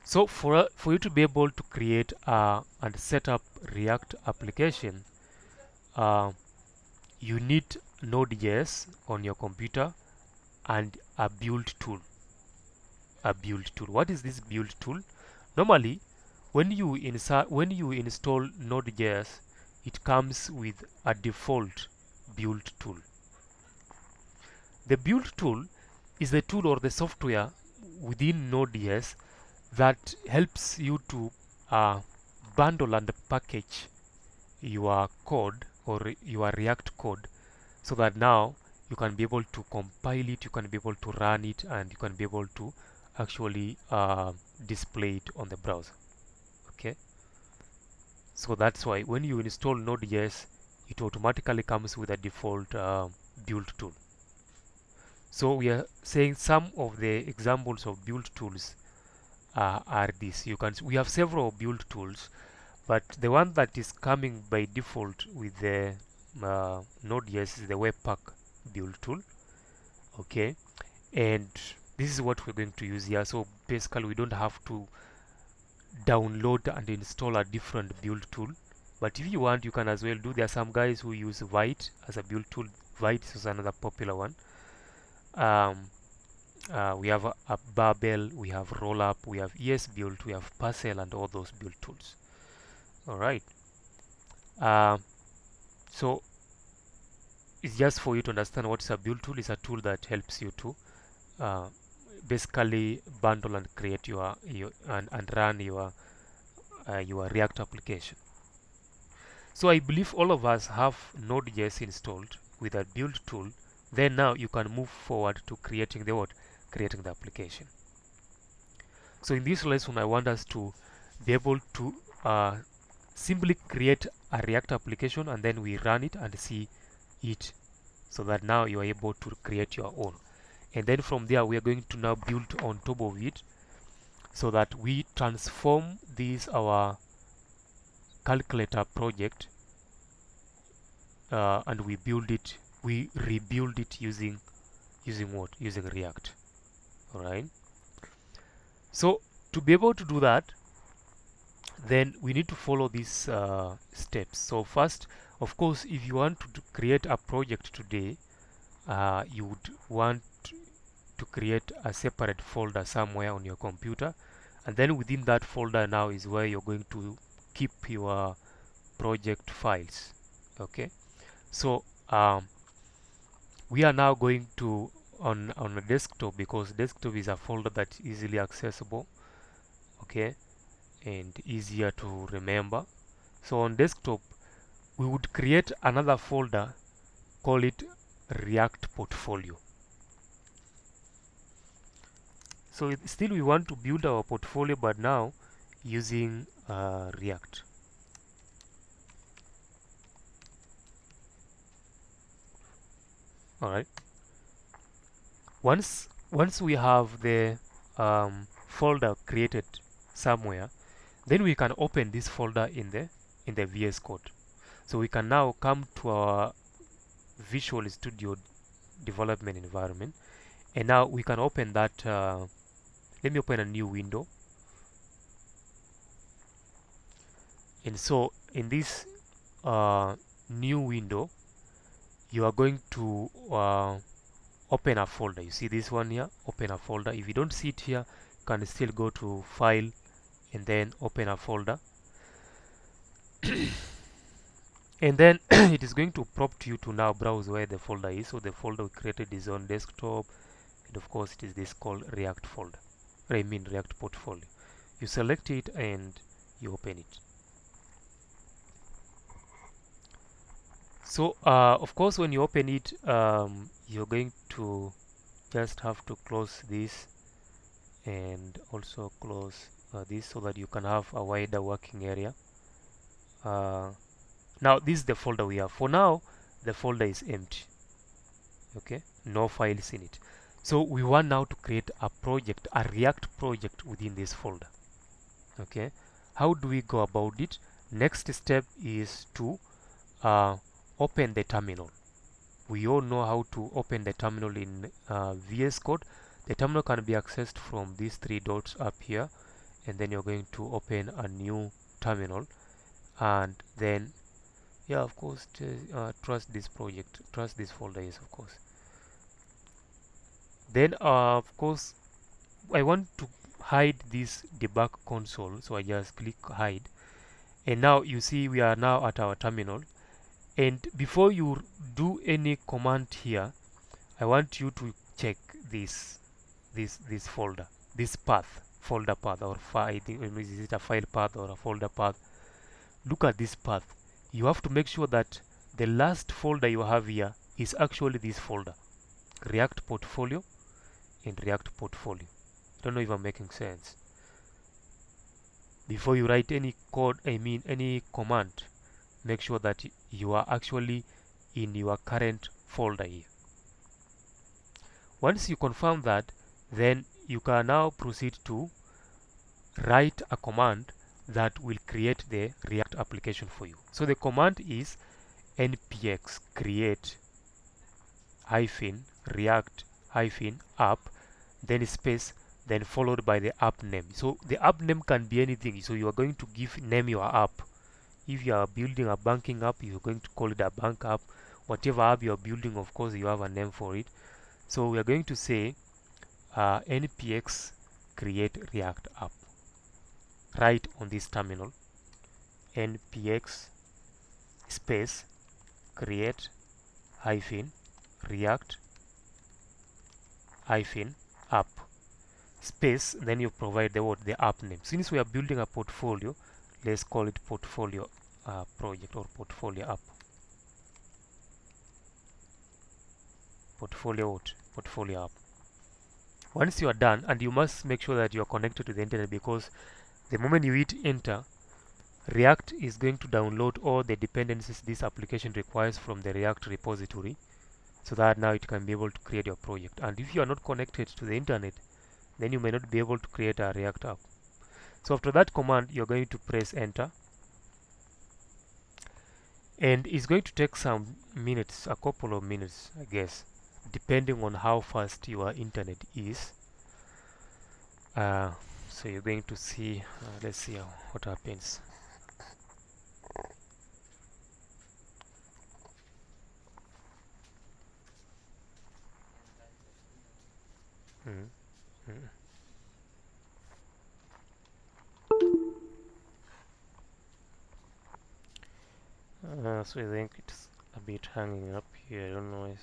So for you to be able to create and set up React application, uh, you need Node.js on your computer and a build tool. A build tool. What is this build tool? Normally, when you install Node.js, it comes with a default build tool. The build tool is the tool or the software within Node.js that helps you to bundle and package your code or your React code, so that now you can be able to compile it, you can be able to run it, and you can be able to actually display it on the browser. Okay, so that's why when you install Node.js, it automatically comes with a default build tool. So we are saying some of the examples of build tools are these. We have several build tools, but the one that is coming by default with the Node.js is the Webpack build tool. Okay, and this is what we're going to use here. So basically, we don't have to download and install a different build tool. But if you want, you can as well do. There are some guys who use Vite as a build tool. Vite is another popular one. We have a Babel, we have Rollup, we have ESBuild, we have Parcel, and all those build tools. All right. So it's just for you to understand what is a build tool. It's a tool that helps you to basically bundle and create your and run your React application. So I believe all of us have Node.js installed with a build tool. Then now you can move forward to creating the what? Creating the application. So in this lesson, I want us to be able to simply create a React application, and then we run it and see it, so that now you are able to create your own. And then from there, we are going to now build on top of it, so that we transform this our calculator project and we rebuild it using what? Using React. All right. So to be able to do that, then we need to follow these steps. So first, of course, if you want to create a project today, you would want to create a separate folder somewhere on your computer, and then within that folder now is where you're going to keep your project files. Okay, so we are now going to on a desktop, because desktop is a folder that's easily accessible, okay, and easier to remember. So on desktop, we would create another folder, call it React Portfolio. So still we want to build our portfolio, but now using React. All right. Once we have the folder created somewhere, then we can open this folder in the VS Code. So we can now come to our Visual Studio development environment, and now we can open that. Let me open a new window. And so in this new window, you are going to open a folder. You see this one here, open a folder. If you don't see it here, you can still go to File and then open a folder. And then it is going to prompt you to now browse where the folder is. So the folder we created is on desktop, and of course it is this called React folder. I mean React Portfolio. You select it and you open it. So of course when you open it, you're going to just have to close this and also close this, so that you can have a wider working area. Now this is the folder we have. For now, the folder is empty. Okay, no files in it. So we want now to create a project, a React project within this folder. Okay, how do we go about it? Next step is to open the terminal. We all know how to open the terminal in VS Code. The terminal can be accessed from these three dots up here, and then you're going to open a new terminal, and then yeah, of course, trust this project, trust this folder, yes, of course. Then of course I want to hide this debug console, so I just click hide, and now you see we are now at our terminal. And before you do any command here, I want you to check this folder, this path, folder path, or file. Is it a file path or a folder path? Look at this path. You have to make sure that the last folder you have here is actually this folder, React Portfolio and React Portfolio. I don't know if I'm making sense. Before you write any code, I mean any command, make sure that you are actually in your current folder here. Once you confirm that, then you can now proceed to write a command that will create the React application for you. So the command is npx create hyphen react hyphen app, then space, then followed by the app name. So the app name can be anything. So you are going to name your app. If you are building a banking app, you're going to call it a bank app. Whatever app you're building, of course, you have a name for it. So we are going to say npx create react app. Write on this terminal npx space create hyphen react hyphen app space, then you provide the app name. Since we are building a portfolio, let's call it portfolio project or portfolio app. Portfolio app. Once you are done, and you must make sure that you are connected to the internet, because the moment you hit enter, React is going to download all the dependencies this application requires from the React repository, so that now it can be able to create your project. And if you are not connected to the internet, then you may not be able to create a React app. So after that command, you're going to press enter, and it's going to take some minutes, a couple of minutes, I guess, depending on how fast your internet is. So you're going to see, let's see what happens. Mm -hmm. So I think it's a bit hanging up here, I don't know.